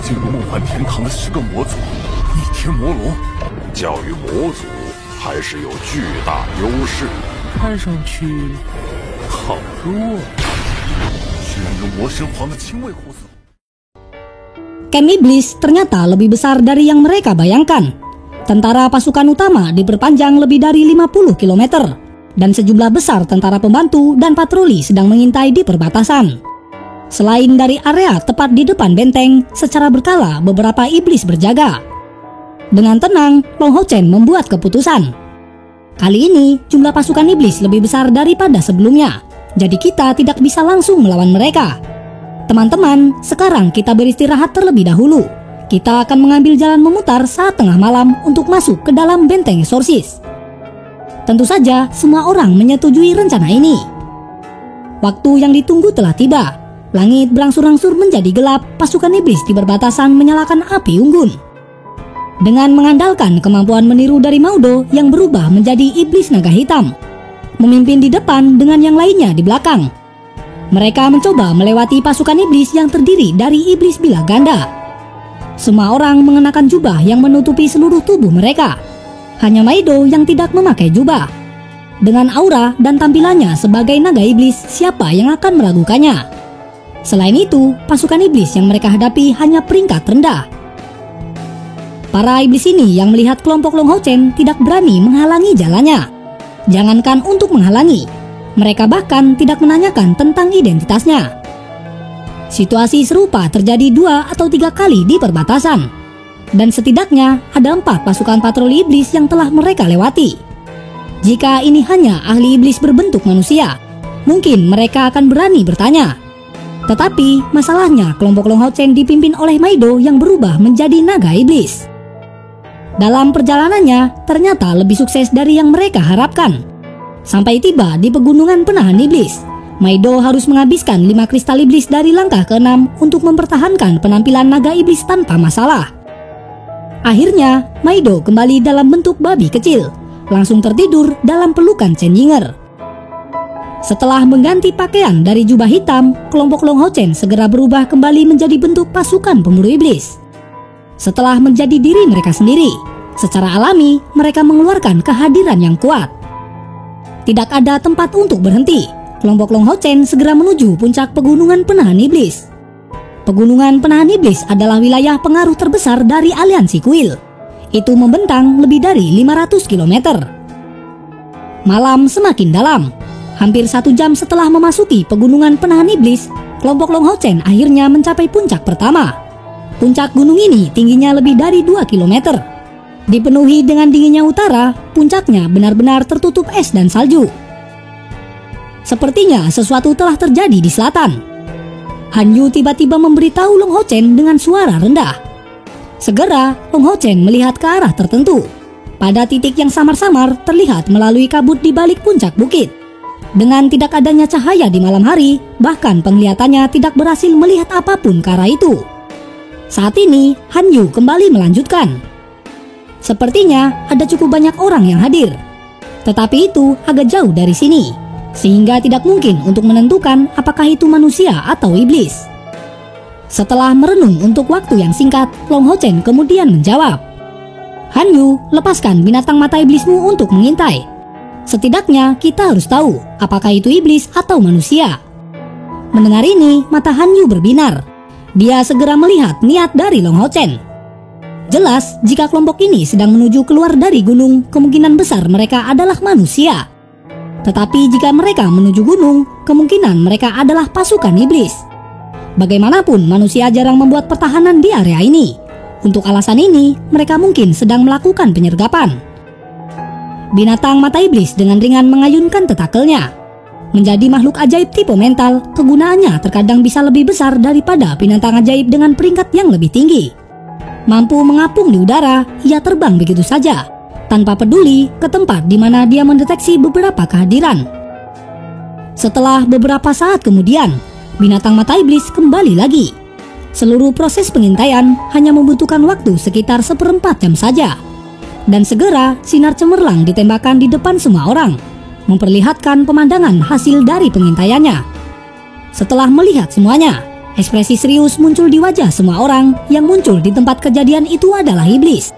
进入梦幻天堂的10个魔族，逆天魔龙，教育魔族还是有巨大优势。看上去好弱，居然有魔神皇的亲卫护送。Camp Iblis ternyata lebih besar dari yang mereka bayangkan. Tentara pasukan utama diperpanjang lebih dari 50 km, dan sejumlah besar tentara pembantu dan patroli sedang mengintai di perbatasan. Selain dari area tepat di depan benteng, secara berkala beberapa iblis berjaga. Dengan tenang, Long Hao Chen membuat keputusan. Kali ini, jumlah pasukan iblis lebih besar daripada sebelumnya, jadi kita tidak bisa langsung melawan mereka. Teman-teman, sekarang kita beristirahat terlebih dahulu. Kita akan mengambil jalan memutar saat tengah malam untuk masuk ke dalam benteng eksorsis. Tentu saja, semua orang menyetujui rencana ini. Waktu yang ditunggu telah tiba. Langit berangsur-angsur menjadi gelap, pasukan iblis di perbatasan menyalakan api unggun. Dengan mengandalkan kemampuan meniru dari Maudo yang berubah menjadi iblis naga hitam, memimpin di depan dengan yang lainnya di belakang. Mereka mencoba melewati pasukan iblis yang terdiri dari iblis bilah ganda. Semua orang mengenakan jubah yang menutupi seluruh tubuh mereka. Hanya Maido yang tidak memakai jubah. Dengan aura dan tampilannya sebagai naga iblis, siapa yang akan meragukannya? Selain itu, pasukan iblis yang mereka hadapi hanya peringkat rendah. Para iblis ini yang melihat kelompok Long Hao Chen tidak berani menghalangi jalannya. Jangankan untuk menghalangi, mereka bahkan tidak menanyakan tentang identitasnya. Situasi serupa terjadi 2 atau 3 kali di perbatasan. Dan setidaknya ada 4 pasukan patroli iblis yang telah mereka lewati. Jika ini hanya ahli iblis berbentuk manusia, mungkin mereka akan berani bertanya. Tetapi masalahnya kelompok Long Hao Chen dipimpin oleh Maido yang berubah menjadi naga iblis. Dalam perjalanannya ternyata lebih sukses dari yang mereka harapkan. Sampai tiba di pegunungan penahan iblis, Maido harus menghabiskan 5 kristal iblis dari langkah ke-6 untuk mempertahankan penampilan naga iblis tanpa masalah. Akhirnya, Maido kembali dalam bentuk babi kecil, langsung tertidur dalam pelukan Chen Yinger. Setelah mengganti pakaian dari jubah hitam, kelompok Long Hao Chen segera berubah kembali menjadi bentuk pasukan pemburu iblis. Setelah menjadi diri mereka sendiri, secara alami mereka mengeluarkan kehadiran yang kuat. Tidak ada tempat untuk berhenti. Kelompok Long Hao Chen segera menuju puncak pegunungan penahan iblis. Pegunungan penahan iblis adalah wilayah pengaruh terbesar dari aliansi kuil. Itu membentang lebih dari 500 km. Malam semakin dalam. Hampir 1 jam setelah memasuki pegunungan penahan iblis, kelompok Long Hao Chen akhirnya mencapai puncak pertama. Puncak gunung ini tingginya lebih dari 2 km. Dipenuhi dengan dinginnya utara, puncaknya benar-benar tertutup es dan salju. Sepertinya sesuatu telah terjadi di selatan. Han Yu tiba-tiba memberitahu Long Hao Chen dengan suara rendah. Segera, Long Hao Chen melihat ke arah tertentu. Pada titik yang samar-samar terlihat melalui kabut di balik puncak bukit. Dengan tidak adanya cahaya di malam hari, bahkan penglihatannya tidak berhasil melihat apapun ke arah itu. Saat ini, Han Yu kembali melanjutkan. Sepertinya ada cukup banyak orang yang hadir. Tetapi itu agak jauh dari sini, sehingga tidak mungkin untuk menentukan apakah itu manusia atau iblis. Setelah merenung untuk waktu yang singkat, Long Hao Chen kemudian menjawab, Han Yu, lepaskan binatang mata iblismu untuk mengintai. Setidaknya kita harus tahu apakah itu iblis atau manusia. Mendengar ini, mata Han Yu berbinar. Dia segera melihat niat dari Long Hao Chen. Jelas, jika kelompok ini sedang menuju keluar dari gunung, kemungkinan besar mereka adalah manusia. Tetapi jika mereka menuju gunung, kemungkinan mereka adalah pasukan iblis. Bagaimanapun, manusia jarang membuat pertahanan di area ini. Untuk alasan ini, mereka mungkin sedang melakukan penyergapan. Binatang mata iblis dengan ringan mengayunkan tentakelnya. Menjadi makhluk ajaib tipe mental, kegunaannya terkadang bisa lebih besar daripada binatang ajaib dengan peringkat yang lebih tinggi. Mampu mengapung di udara, ia terbang begitu saja, tanpa peduli ke tempat di mana dia mendeteksi beberapa kehadiran. Setelah beberapa saat kemudian, binatang mata iblis kembali lagi. Seluruh proses pengintaian hanya membutuhkan waktu sekitar 1/4 jam saja. Dan segera sinar cemerlang ditembakkan di depan semua orang, memperlihatkan pemandangan hasil dari pengintaiannya. Setelah melihat semuanya, Ekspresi serius muncul di wajah semua orang yang muncul di tempat kejadian itu adalah iblis.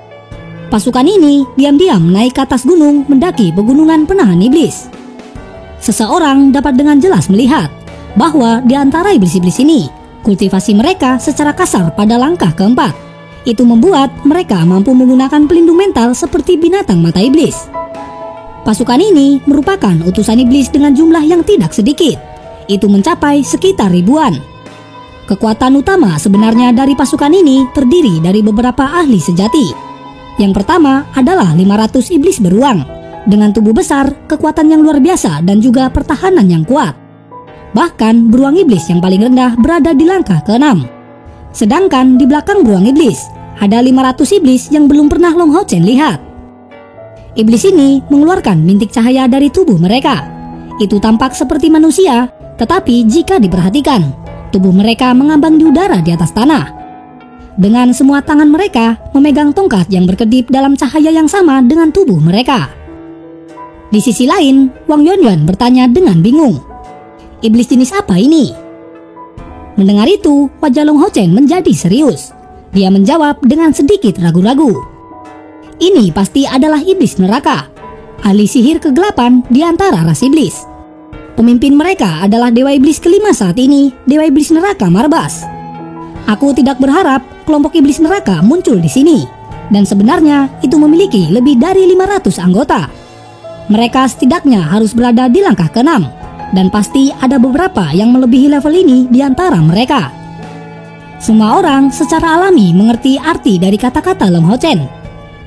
Pasukan ini diam-diam naik ke atas gunung mendaki pegunungan penahan iblis. Seseorang dapat dengan jelas melihat bahwa di antara iblis-iblis ini, kultivasi mereka secara kasar pada langkah keempat. Itu membuat mereka mampu menggunakan pelindung mental seperti binatang mata iblis. Pasukan ini merupakan utusan iblis dengan jumlah yang tidak sedikit. Itu mencapai sekitar ribuan. Kekuatan utama sebenarnya dari pasukan ini terdiri dari beberapa ahli sejati. Yang pertama adalah 500 iblis beruang dengan tubuh besar, kekuatan yang luar biasa dan juga pertahanan yang kuat. Bahkan beruang iblis yang paling rendah berada di langkah ke-6. Sedangkan di belakang beruang iblis ada 500 iblis yang belum pernah Long Hao Chen lihat. Iblis ini mengeluarkan bintik cahaya dari tubuh mereka. Itu tampak seperti manusia, tetapi jika diperhatikan, tubuh mereka mengambang di udara di atas tanah. Dengan semua tangan mereka memegang tongkat yang berkedip dalam cahaya yang sama dengan tubuh mereka. Di sisi lain, Wang Yuanyuan bertanya dengan bingung, iblis jenis apa ini? Mendengar itu, wajah Long Hao Chen menjadi serius. Dia menjawab dengan sedikit ragu-ragu. Ini pasti adalah iblis neraka, ahli sihir kegelapan di antara ras iblis. Pemimpin mereka adalah dewa iblis kelima saat ini, dewa iblis neraka Marbas. Aku tidak berharap kelompok iblis neraka muncul di sini, dan sebenarnya itu memiliki lebih dari 500 anggota. Mereka setidaknya harus berada di langkah ke-6, dan pasti ada beberapa yang melebihi level ini di antara mereka. Semua orang secara alami mengerti arti dari kata-kata Long Hao Chen.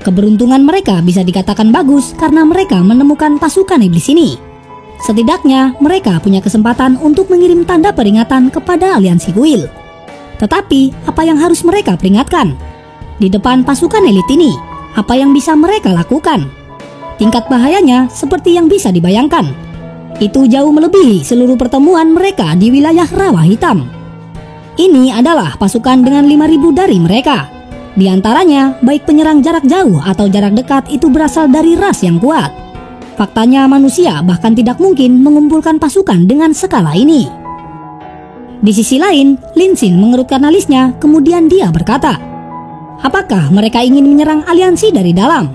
Keberuntungan mereka bisa dikatakan bagus karena mereka menemukan pasukan iblis ini. Setidaknya mereka punya kesempatan untuk mengirim tanda peringatan kepada aliansi kuil. Tetapi apa yang harus mereka peringatkan? Di depan pasukan elit ini, apa yang bisa mereka lakukan? Tingkat bahayanya seperti yang bisa dibayangkan. Itu jauh melebihi seluruh pertemuan mereka di wilayah Rawa Hitam. Ini adalah pasukan dengan 5.000 dari mereka. Di antaranya, baik penyerang jarak jauh atau jarak dekat itu berasal dari ras yang kuat. Faktanya manusia bahkan tidak mungkin mengumpulkan pasukan dengan skala ini. Di sisi lain, Lin Xin mengerutkan alisnya, kemudian dia berkata, apakah mereka ingin menyerang aliansi dari dalam?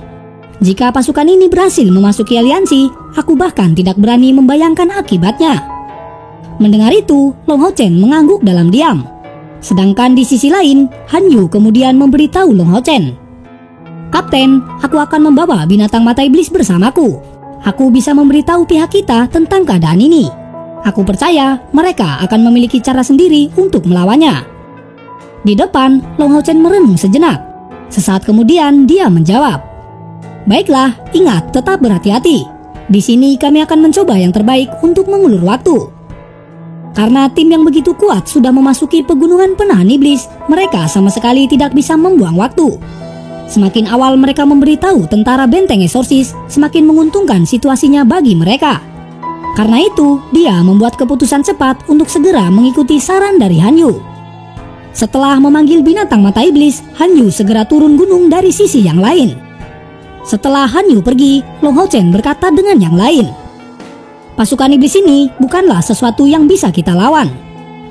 Jika pasukan ini berhasil memasuki aliansi, aku bahkan tidak berani membayangkan akibatnya. Mendengar itu, Long Hao Chen mengangguk dalam diam. Sedangkan di sisi lain, Han Yu kemudian memberitahu Long Hao Chen, Kapten, aku akan membawa binatang mata iblis bersamaku. Aku bisa memberitahu pihak kita tentang keadaan ini. Aku percaya mereka akan memiliki cara sendiri untuk melawannya. Di depan, Long Hao Chen merenung sejenak. Sesaat kemudian dia menjawab, baiklah, ingat tetap berhati-hati. Di sini kami akan mencoba yang terbaik untuk mengulur waktu. Karena tim yang begitu kuat sudah memasuki pegunungan penahan iblis, mereka sama sekali tidak bisa membuang waktu. Semakin awal mereka memberitahu tentara benteng eksorsis, semakin menguntungkan situasinya bagi mereka. Karena itu, dia membuat keputusan cepat untuk segera mengikuti saran dari Han Yu. Setelah memanggil binatang mata iblis, Han Yu segera turun gunung dari sisi yang lain. Setelah Han Yu pergi, Long Hao Chen berkata dengan yang lain, pasukan iblis ini bukanlah sesuatu yang bisa kita lawan.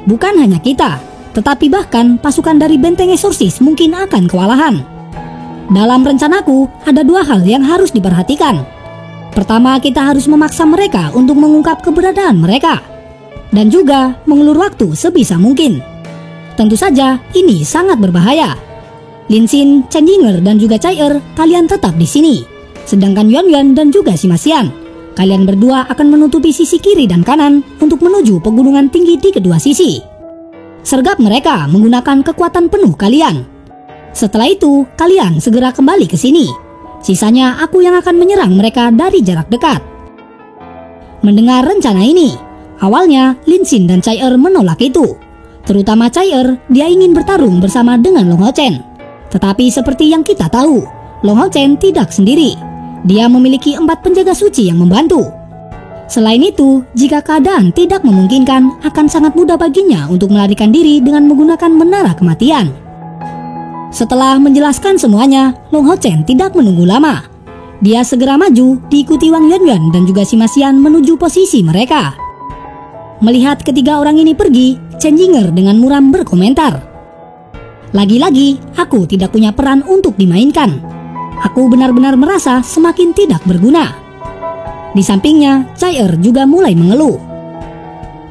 Bukan hanya kita, tetapi bahkan pasukan dari benteng eksorsis mungkin akan kewalahan. Dalam rencanaku, ada dua hal yang harus diperhatikan. Pertama, kita harus memaksa mereka untuk mengungkap keberadaan mereka, dan juga mengulur waktu sebisa mungkin. Tentu saja, ini sangat berbahaya. Lin Xin, Chen Yinger, dan juga Cai Er, kalian tetap di sini. Sedangkan Yuan Yuan dan juga Sima Xian, kalian berdua akan menutupi sisi kiri dan kanan untuk menuju pegunungan tinggi di kedua sisi. Sergap mereka menggunakan kekuatan penuh kalian. Setelah itu, kalian segera kembali ke sini. Sisanya aku yang akan menyerang mereka dari jarak dekat. Mendengar rencana ini, awalnya Lin Xin dan Cai Er menolak itu. Terutama Cai Er, dia ingin bertarung bersama dengan Long Hao Chen. Tetapi seperti yang kita tahu, Long Hao Chen tidak sendiri. Dia memiliki 4 penjaga suci yang membantu. Selain itu, jika keadaan tidak memungkinkan, akan sangat mudah baginya untuk melarikan diri dengan menggunakan menara kematian. Setelah menjelaskan semuanya, Long Hao Chen tidak menunggu lama. Dia segera maju, diikuti Wang Yuanyuan dan juga Sima Xian menuju posisi mereka. Melihat ketiga orang ini pergi, Chen Yinger dengan muram berkomentar, "Lagi-lagi, aku tidak punya peran untuk dimainkan. Aku benar-benar merasa semakin tidak berguna." Di sampingnya, Cai Er juga mulai mengeluh.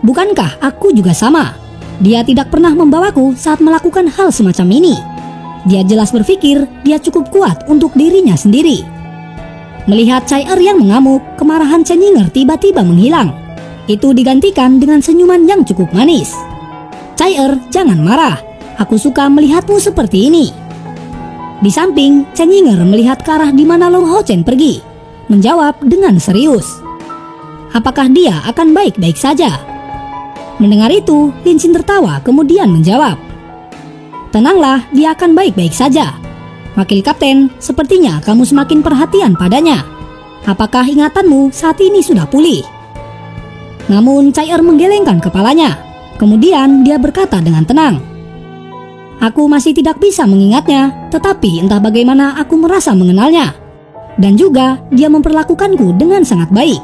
"Bukankah aku juga sama? Dia tidak pernah membawaku saat melakukan hal semacam ini. Dia jelas berpikir dia cukup kuat untuk dirinya sendiri." Melihat Cai Er yang mengamuk, kemarahan Chen Yinger tiba-tiba menghilang. Itu digantikan dengan senyuman yang cukup manis. "Cai Er, jangan marah. Aku suka melihatmu seperti ini." Di samping, Chen Yinger melihat ke arah di mana Long Hao Chen pergi, menjawab dengan serius, "Apakah dia akan baik-baik saja?" Mendengar itu, Lin Xin tertawa kemudian menjawab, "Tenanglah, dia akan baik-baik saja. Wakil Kapten, sepertinya kamu semakin perhatian padanya. Apakah ingatanmu saat ini sudah pulih?" Namun Cai Er menggelengkan kepalanya. Kemudian dia berkata dengan tenang, "Aku masih tidak bisa mengingatnya, tetapi entah bagaimana aku merasa mengenalnya. Dan juga dia memperlakukanku dengan sangat baik.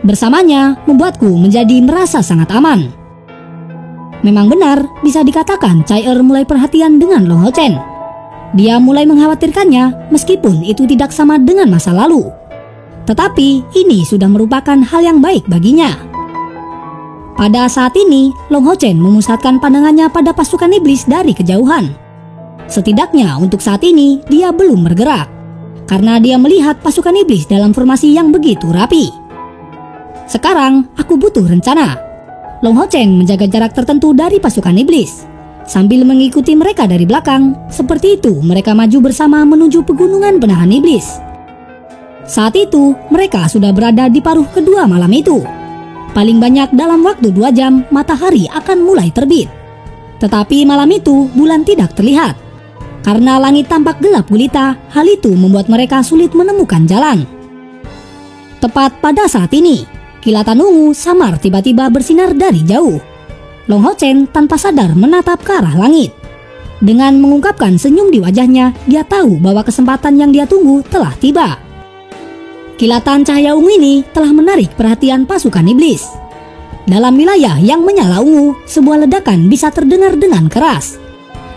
Bersamanya membuatku menjadi merasa sangat aman." Memang benar, bisa dikatakan Cai Er mulai perhatian dengan Long Hao Chen. Dia mulai mengkhawatirkannya meskipun itu tidak sama dengan masa lalu. Tetapi ini sudah merupakan hal yang baik baginya. Pada saat ini, Long Hao Chen memusatkan pandangannya pada pasukan iblis dari kejauhan. Setidaknya untuk saat ini dia belum bergerak, karena dia melihat pasukan iblis dalam formasi yang begitu rapi. "Sekarang aku butuh rencana." Long Hao Chen menjaga jarak tertentu dari pasukan iblis, sambil mengikuti mereka dari belakang. Seperti itu mereka maju bersama menuju pegunungan penahan iblis. Saat itu mereka sudah berada di paruh kedua malam itu. Paling banyak dalam waktu 2 jam matahari akan mulai terbit. Tetapi malam itu bulan tidak terlihat. Karena langit tampak gelap gulita, hal itu membuat mereka sulit menemukan jalan. Tepat pada saat ini, kilatan ungu samar tiba-tiba bersinar dari jauh. Long Hao Chen tanpa sadar menatap ke arah langit. Dengan mengungkapkan senyum di wajahnya, dia tahu bahwa kesempatan yang dia tunggu telah tiba. Kilatan cahaya ungu ini telah menarik perhatian pasukan iblis. Dalam wilayah yang menyala ungu, sebuah ledakan bisa terdengar dengan keras.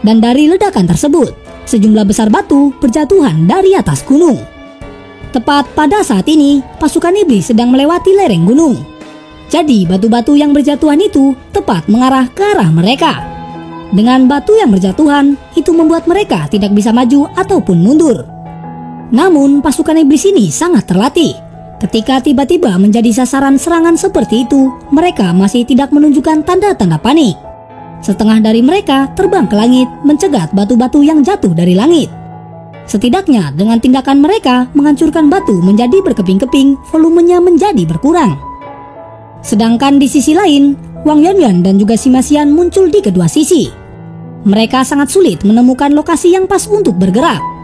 Dan dari ledakan tersebut, sejumlah besar batu berjatuhan dari atas gunung. Tepat pada saat ini, pasukan iblis sedang melewati lereng gunung. Jadi batu-batu yang berjatuhan itu tepat mengarah ke arah mereka. Dengan batu yang berjatuhan, itu membuat mereka tidak bisa maju ataupun mundur. Namun pasukan iblis ini sangat terlatih. Ketika tiba-tiba menjadi sasaran serangan seperti itu, mereka masih tidak menunjukkan tanda-tanda panik. Setengah dari mereka terbang ke langit mencegat batu-batu yang jatuh dari langit. Setidaknya dengan tindakan mereka menghancurkan batu menjadi berkeping-keping, volumenya menjadi berkurang. Sedangkan di sisi lain, Wang Yuanyuan dan juga Sima Xian muncul di kedua sisi. Mereka sangat sulit menemukan lokasi yang pas untuk bergerak.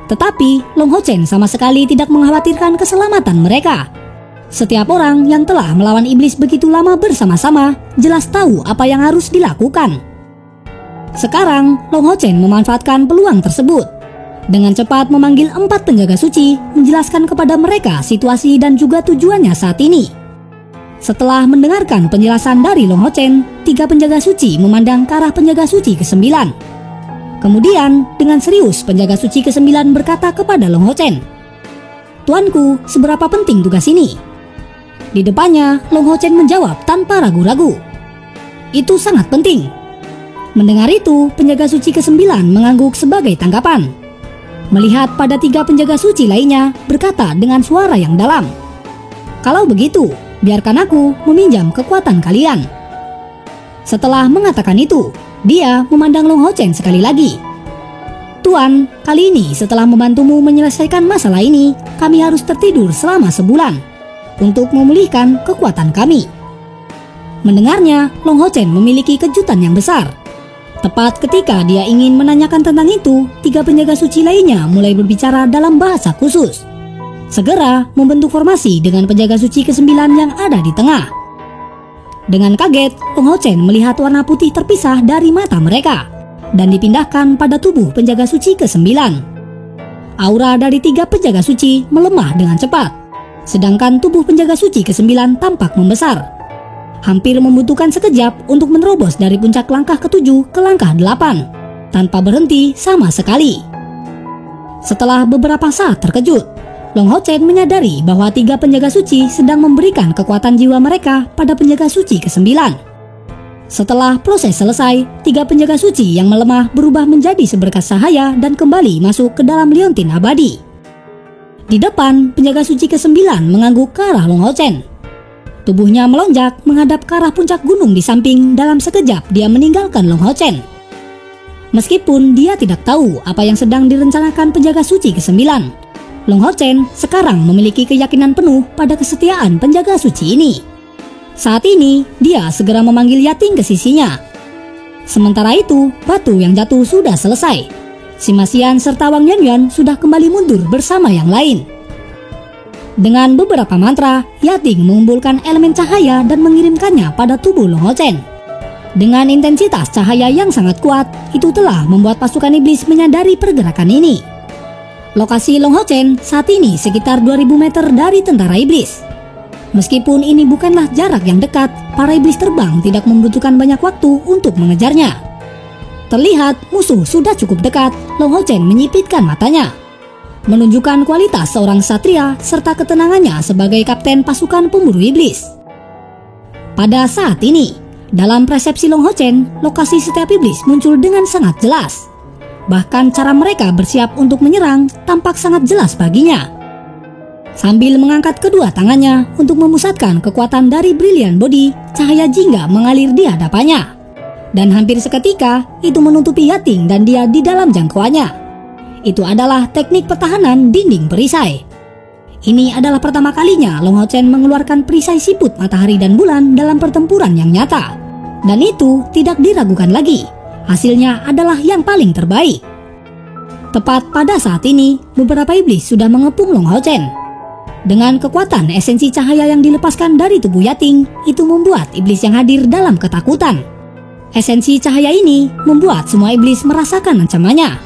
Tetapi Long Hao Chen sama sekali tidak mengkhawatirkan keselamatan mereka. Setiap orang yang telah melawan iblis begitu lama bersama-sama jelas tahu apa yang harus dilakukan. Sekarang Long Hao Chen memanfaatkan peluang tersebut. Dengan cepat memanggil 4 penjaga suci, menjelaskan kepada mereka situasi dan juga tujuannya saat ini. Setelah mendengarkan penjelasan dari Long Hao Chen, 3 penjaga suci memandang ke arah penjaga suci ke-9. Kemudian dengan serius penjaga suci ke-9 berkata kepada Long Hao Chen, "Tuanku, seberapa penting tugas ini?" Di depannya Long Hao Chen menjawab tanpa ragu-ragu, "Itu sangat penting." Mendengar itu, penjaga suci ke-9 mengangguk sebagai tanggapan. Melihat pada 3 penjaga suci lainnya, berkata dengan suara yang dalam, "Kalau begitu, biarkan aku meminjam kekuatan kalian." Setelah mengatakan itu, dia memandang Long Hao Chen sekali lagi. "Tuan, kali ini setelah membantumu menyelesaikan masalah ini, kami harus tertidur selama sebulan untuk memulihkan kekuatan kami." Mendengarnya, Long Hao Chen memiliki kejutan yang besar. Tepat ketika dia ingin menanyakan tentang itu, 3 penjaga suci lainnya mulai berbicara dalam bahasa khusus. Segera membentuk formasi dengan penjaga suci ke-9 yang ada di tengah. Dengan kaget, Long Hao Chen melihat warna putih terpisah dari mata mereka dan dipindahkan pada tubuh penjaga suci ke-9. Aura dari 3 penjaga suci melemah dengan cepat, sedangkan tubuh penjaga suci ke-9 tampak membesar. hampir membutuhkan sekejap untuk menerobos dari puncak langkah ke-7 ke langkah 8, tanpa berhenti sama sekali. Setelah beberapa saat terkejut, Long Hao Chen menyadari bahwa 3 penjaga suci sedang memberikan kekuatan jiwa mereka pada penjaga suci ke-9. Setelah proses selesai, 3 penjaga suci yang melemah berubah menjadi seberkas cahaya dan kembali masuk ke dalam liontin abadi. Di depan, penjaga suci ke-9 mengangguk ke arah Long Hao Chen. Tubuhnya melonjak menghadap ke arah puncak gunung di samping. Dalam sekejap dia meninggalkan Long Hao Chen. Meskipun dia tidak tahu apa yang sedang direncanakan penjaga suci ke-9, Long Hao Chen sekarang memiliki keyakinan penuh pada kesetiaan penjaga suci ini. Saat ini, dia segera memanggil Yating ke sisinya. Sementara itu, batu yang jatuh sudah selesai. Sima Xian serta Wang Yuanyuan sudah kembali mundur bersama yang lain. Dengan beberapa mantra, Yating mengumpulkan elemen cahaya dan mengirimkannya pada tubuh Long Hao Chen. Dengan intensitas cahaya yang sangat kuat, itu telah membuat pasukan iblis menyadari pergerakan ini. Lokasi Long Hao Chen saat ini sekitar 2000 meter dari tentara iblis. Meskipun ini bukanlah jarak yang dekat, para iblis terbang tidak membutuhkan banyak waktu untuk mengejarnya. Terlihat musuh sudah cukup dekat. Long Hao Chen menyipitkan matanya, menunjukkan kualitas seorang satria serta ketenangannya sebagai kapten pasukan pemburu iblis. Pada saat ini, dalam persepsi Long Hao Chen, lokasi setiap iblis muncul dengan sangat jelas. Bahkan cara mereka bersiap untuk menyerang tampak sangat jelas baginya. Sambil mengangkat kedua tangannya untuk memusatkan kekuatan dari Brilliant Body, cahaya jingga mengalir di hadapannya. Dan hampir seketika, itu menutupi Yating dan dia di dalam jangkauannya. Itu adalah teknik pertahanan dinding perisai. Ini adalah pertama kalinya Long Hao Chen mengeluarkan perisai siput matahari dan bulan dalam pertempuran yang nyata. Dan itu tidak diragukan lagi. Hasilnya adalah yang paling terbaik. Tepat pada saat ini, beberapa iblis sudah mengepung Long Hao Chen. Dengan kekuatan esensi cahaya yang dilepaskan dari tubuh Yating, itu membuat iblis yang hadir dalam ketakutan. Esensi cahaya ini membuat semua iblis merasakan ancamannya.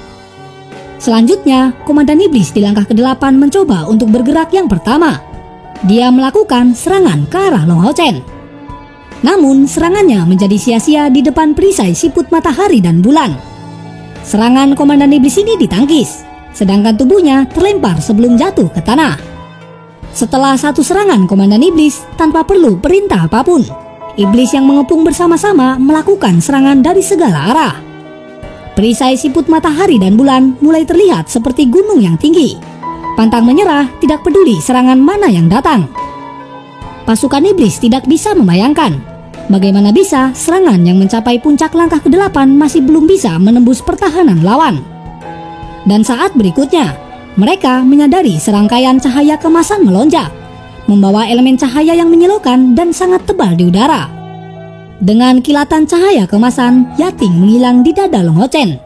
Selanjutnya, Komandan Iblis di langkah ke-8 mencoba untuk bergerak yang pertama. Dia melakukan serangan ke arah Long Hao Chen. Namun, serangannya menjadi sia-sia di depan perisai siput matahari dan bulan. Serangan Komandan Iblis ini ditangkis, sedangkan tubuhnya terlempar sebelum jatuh ke tanah. Setelah satu serangan Komandan Iblis tanpa perlu perintah apapun, iblis yang mengepung bersama-sama melakukan serangan dari segala arah. Perisai siput matahari dan bulan mulai terlihat seperti gunung yang tinggi. Pantang menyerah, tidak peduli serangan mana yang datang. Pasukan iblis tidak bisa membayangkan bagaimana bisa serangan yang mencapai puncak langkah ke-8 masih belum bisa menembus pertahanan lawan. Dan saat berikutnya, mereka menyadari serangkaian cahaya kemasan melonjak, membawa elemen cahaya yang menyilaukan dan sangat tebal di udara. Dengan kilatan cahaya kemasan, Yating menghilang di dada Long Hao Chen.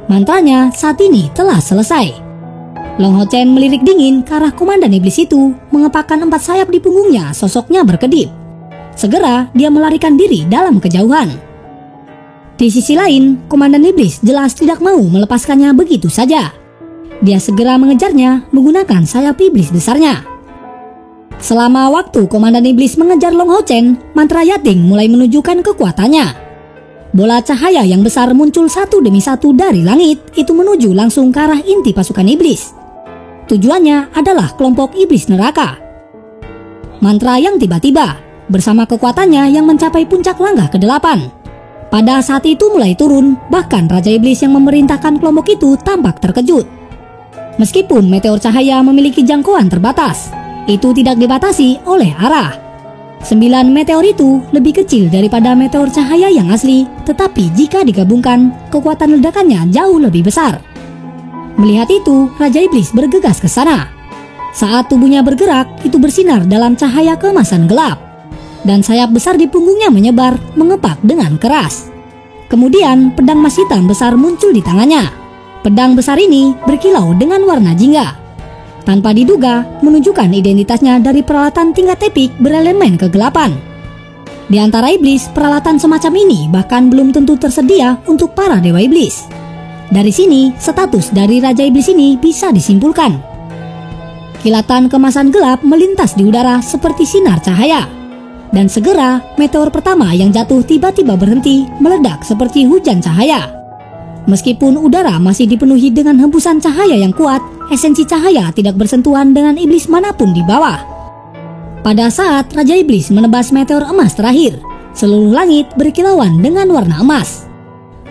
Mantranya saat ini telah selesai. Long Hao Chen melirik dingin ke arah Komandan Iblis itu, mengepakkan 4 sayap di punggungnya, sosoknya berkedip. Segera dia melarikan diri dalam kejauhan. Di sisi lain, Komandan Iblis jelas tidak mau melepaskannya begitu saja. Dia segera mengejarnya menggunakan sayap iblis besarnya. Selama waktu Komandan Iblis mengejar Long Hao Chen, mantra Yating mulai menunjukkan kekuatannya. Bola cahaya yang besar muncul satu demi satu dari langit, itu menuju langsung ke arah inti pasukan iblis. Tujuannya adalah kelompok iblis neraka. Mantra yang tiba-tiba, bersama kekuatannya yang mencapai puncak langkah ke-8. Pada saat itu mulai turun, bahkan Raja Iblis yang memerintahkan kelompok itu tampak terkejut. Meskipun meteor cahaya memiliki jangkauan terbatas, itu tidak dibatasi oleh arah. 9 meteor itu lebih kecil daripada meteor cahaya yang asli, tetapi jika digabungkan, kekuatan ledakannya jauh lebih besar. Melihat itu, Raja Iblis bergegas ke sana. Saat tubuhnya bergerak, itu bersinar dalam cahaya kemasan gelap. Dan sayap besar di punggungnya menyebar, mengepak dengan keras. Kemudian, pedang emas hitam besar muncul di tangannya. Pedang besar ini berkilau dengan warna jingga. Tanpa diduga, menunjukkan identitasnya dari peralatan tingkat epik berelemen kegelapan. Di antara iblis, peralatan semacam ini bahkan belum tentu tersedia untuk para dewa iblis. Dari sini, status dari Raja Iblis ini bisa disimpulkan. Kilatan kemasan gelap melintas di udara seperti sinar cahaya. Dan segera meteor pertama yang jatuh tiba-tiba berhenti meledak seperti hujan cahaya. Meskipun udara masih dipenuhi dengan hembusan cahaya yang kuat, esensi cahaya tidak bersentuhan dengan iblis manapun di bawah. Pada saat Raja Iblis menebas meteor emas terakhir, seluruh langit berkilauan dengan warna emas.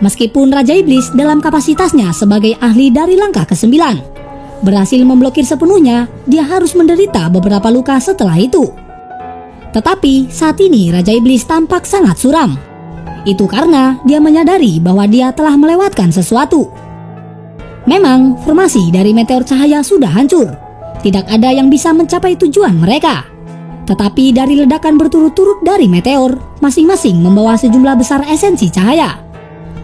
Meskipun Raja Iblis dalam kapasitasnya sebagai ahli dari langkah ke-9 berhasil memblokir sepenuhnya, dia harus menderita beberapa luka setelah itu. Tetapi saat ini Raja Iblis tampak sangat suram. Itu karena dia menyadari bahwa dia telah melewatkan sesuatu. Memang formasi dari meteor cahaya sudah hancur. Tidak ada yang bisa mencapai tujuan mereka. Tetapi dari ledakan berturut-turut dari meteor, masing-masing membawa sejumlah besar esensi cahaya.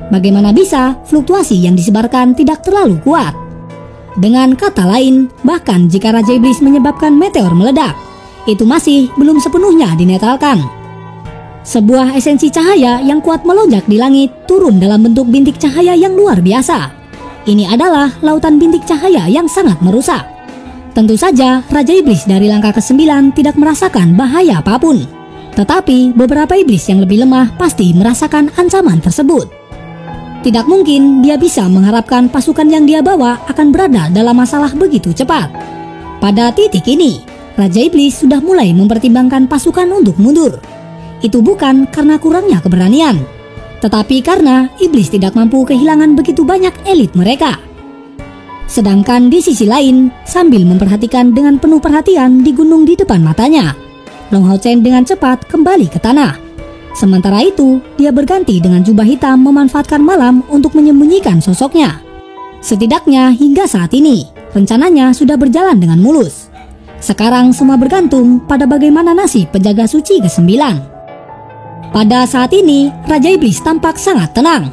Bagaimana bisa fluktuasi yang disebarkan tidak terlalu kuat? Dengan kata lain, bahkan jika Raja Iblis menyebabkan meteor meledak, itu masih belum sepenuhnya dinetralkan. Sebuah esensi cahaya yang kuat melonjak di langit turun dalam bentuk bintik cahaya yang luar biasa. Ini adalah lautan bintik cahaya yang sangat merusak. Tentu saja Raja Iblis dari langkah ke-9 tidak merasakan bahaya apapun. Tetapi beberapa iblis yang lebih lemah pasti merasakan ancaman tersebut. Tidak mungkin dia bisa mengharapkan pasukan yang dia bawa akan berada dalam masalah begitu cepat. Pada titik ini, Raja Iblis sudah mulai mempertimbangkan pasukan untuk mundur. Itu bukan karena kurangnya keberanian, tetapi karena iblis tidak mampu kehilangan begitu banyak elit mereka. Sedangkan di sisi lain, sambil memperhatikan dengan penuh perhatian di gunung di depan matanya, Long Hao Chen dengan cepat kembali ke tanah. Sementara itu, dia berganti dengan jubah hitam memanfaatkan malam untuk menyembunyikan sosoknya. Setidaknya hingga saat ini, rencananya sudah berjalan dengan mulus. Sekarang semua bergantung pada bagaimana nasib penjaga suci ke-9. Pada saat ini, Raja Iblis tampak sangat tenang,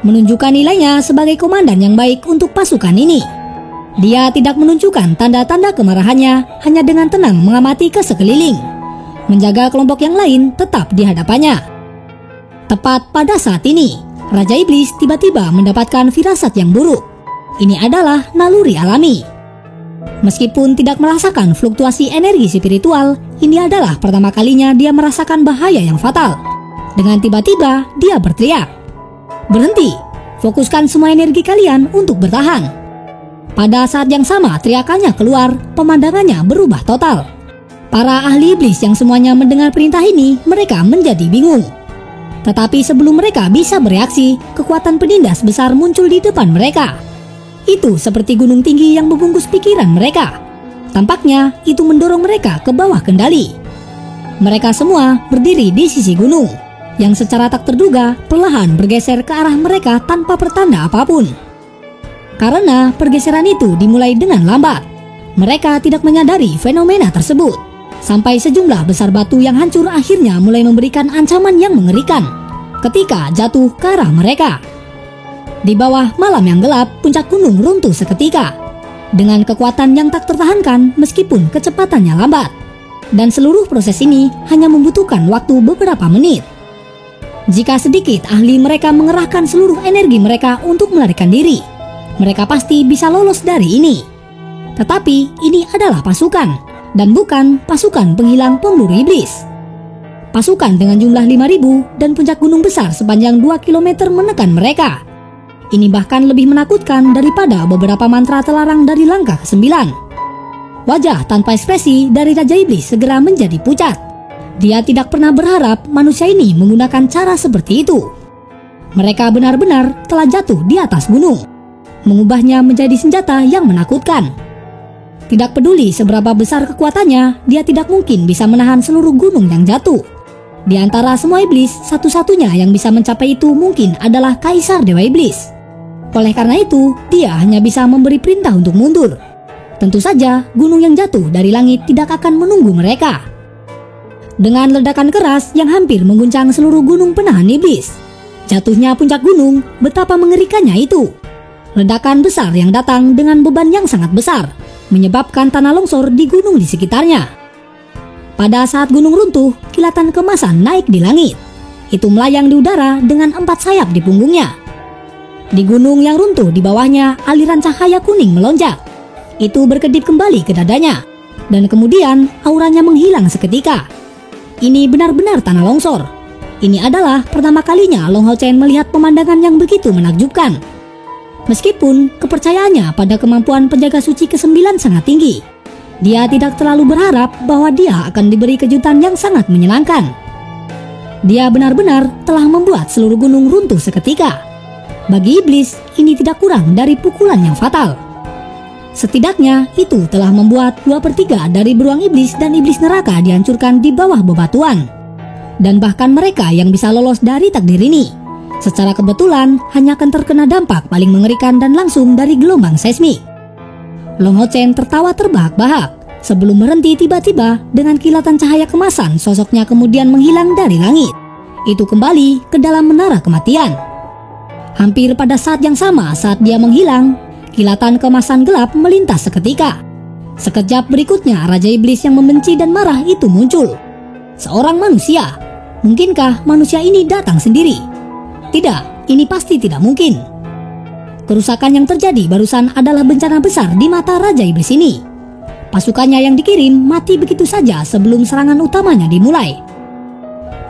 menunjukkan nilainya sebagai komandan yang baik untuk pasukan ini. Dia tidak menunjukkan tanda-tanda kemarahannya, hanya dengan tenang mengamati ke sekeliling, menjaga kelompok yang lain tetap di hadapannya. Tepat pada saat ini, Raja Iblis tiba-tiba mendapatkan firasat yang buruk. Ini adalah naluri alami. Meskipun tidak merasakan fluktuasi energi spiritual, ini adalah pertama kalinya dia merasakan bahaya yang fatal. Dengan tiba-tiba, dia berteriak, "Berhenti! Fokuskan semua energi kalian untuk bertahan." Pada saat yang sama teriakannya keluar, pemandangannya berubah total. Para ahli iblis yang semuanya mendengar perintah ini, mereka menjadi bingung. Tetapi sebelum mereka bisa bereaksi, kekuatan penindas besar muncul di depan mereka. Itu seperti gunung tinggi yang membungkus pikiran mereka. Tampaknya itu mendorong mereka ke bawah kendali. Mereka semua berdiri di sisi gunung, yang secara tak terduga perlahan bergeser ke arah mereka tanpa pertanda apapun. Karena pergeseran itu dimulai dengan lambat, mereka tidak menyadari fenomena tersebut. Sampai sejumlah besar batu yang hancur akhirnya mulai memberikan ancaman yang mengerikan ketika jatuh ke arah mereka. Di bawah malam yang gelap, puncak gunung runtuh seketika dengan kekuatan yang tak tertahankan meskipun kecepatannya lambat. Dan seluruh proses ini hanya membutuhkan waktu beberapa menit. Jika sedikit ahli mereka mengerahkan seluruh energi mereka untuk melarikan diri, mereka pasti bisa lolos dari ini. Tetapi ini adalah pasukan, dan bukan pasukan penghilang pemburu iblis. Pasukan dengan jumlah 5.000 dan puncak gunung besar sepanjang 2 km menekan mereka. Ini bahkan lebih menakutkan daripada beberapa mantra terlarang dari langkah ke-9. Wajah tanpa ekspresi dari Raja Iblis segera menjadi pucat. Dia tidak pernah berharap manusia ini menggunakan cara seperti itu. Mereka benar-benar telah jatuh di atas gunung, mengubahnya menjadi senjata yang menakutkan. Tidak peduli seberapa besar kekuatannya, dia tidak mungkin bisa menahan seluruh gunung yang jatuh. Di antara semua iblis, satu-satunya yang bisa mencapai itu mungkin adalah Kaisar Dewa Iblis. Oleh karena itu, dia hanya bisa memberi perintah untuk mundur. Tentu saja, gunung yang jatuh dari langit tidak akan menunggu mereka. Dengan ledakan keras yang hampir mengguncang seluruh gunung penahan iblis, jatuhnya puncak gunung, betapa mengerikannya itu. Ledakan besar yang datang dengan beban yang sangat besar, menyebabkan tanah longsor di gunung di sekitarnya. Pada saat gunung runtuh, kilatan kemasan naik di langit. Itu melayang di udara dengan 4 sayap di punggungnya. Di gunung yang runtuh di bawahnya, aliran cahaya kuning melonjak. Itu berkedip kembali ke dadanya, dan kemudian auranya menghilang seketika. Ini benar-benar tanah longsor. Ini adalah pertama kalinya Long Hao Chen melihat pemandangan yang begitu menakjubkan. Meskipun kepercayaannya pada kemampuan penjaga suci ke-9 sangat tinggi, dia tidak terlalu berharap bahwa dia akan diberi kejutan yang sangat menyenangkan. Dia benar-benar telah membuat seluruh gunung runtuh seketika. Bagi iblis, ini tidak kurang dari pukulan yang fatal. Setidaknya itu telah membuat 2/3 dari beruang iblis dan iblis neraka dihancurkan di bawah bebatuan. Dan bahkan mereka yang bisa lolos dari takdir ini, secara kebetulan hanya akan terkena dampak paling mengerikan dan langsung dari gelombang seismik. Long Hao Chen tertawa terbahak-bahak sebelum berhenti tiba-tiba dengan kilatan cahaya kemasan sosoknya kemudian menghilang dari langit. Itu kembali ke dalam menara kematian. Hampir pada saat yang sama saat dia menghilang, kilatan kemasan gelap melintas seketika. Sekejap berikutnya Raja Iblis yang membenci dan marah itu muncul. Seorang manusia. Mungkinkah manusia ini datang sendiri? Tidak, ini pasti tidak mungkin. Kerusakan yang terjadi barusan adalah bencana besar di mata Raja Iblis ini. Pasukannya yang dikirim mati begitu saja sebelum serangan utamanya dimulai.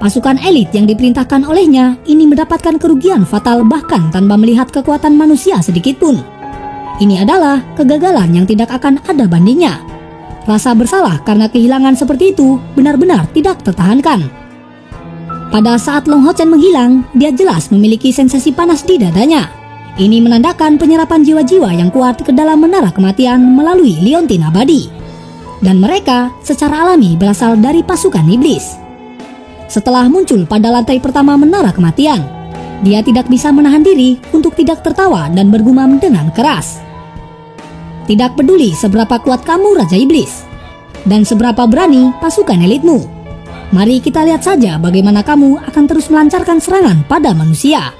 Pasukan elit yang diperintahkan olehnya ini mendapatkan kerugian fatal bahkan tanpa melihat kekuatan manusia sedikit pun. Ini adalah kegagalan yang tidak akan ada bandingnya. Rasa bersalah karena kehilangan seperti itu benar-benar tidak tertahankan. Pada saat Long Hao Chen menghilang, dia jelas memiliki sensasi panas di dadanya. Ini menandakan penyerapan jiwa-jiwa yang kuat ke dalam menara kematian melalui liontin abadi. Dan mereka secara alami berasal dari pasukan iblis. Setelah muncul pada lantai pertama menara kematian, dia tidak bisa menahan diri untuk tidak tertawa dan bergumam dengan keras. Tidak peduli seberapa kuat kamu Raja Iblis, dan seberapa berani pasukan elitmu, mari kita lihat saja bagaimana kamu akan terus melancarkan serangan pada manusia.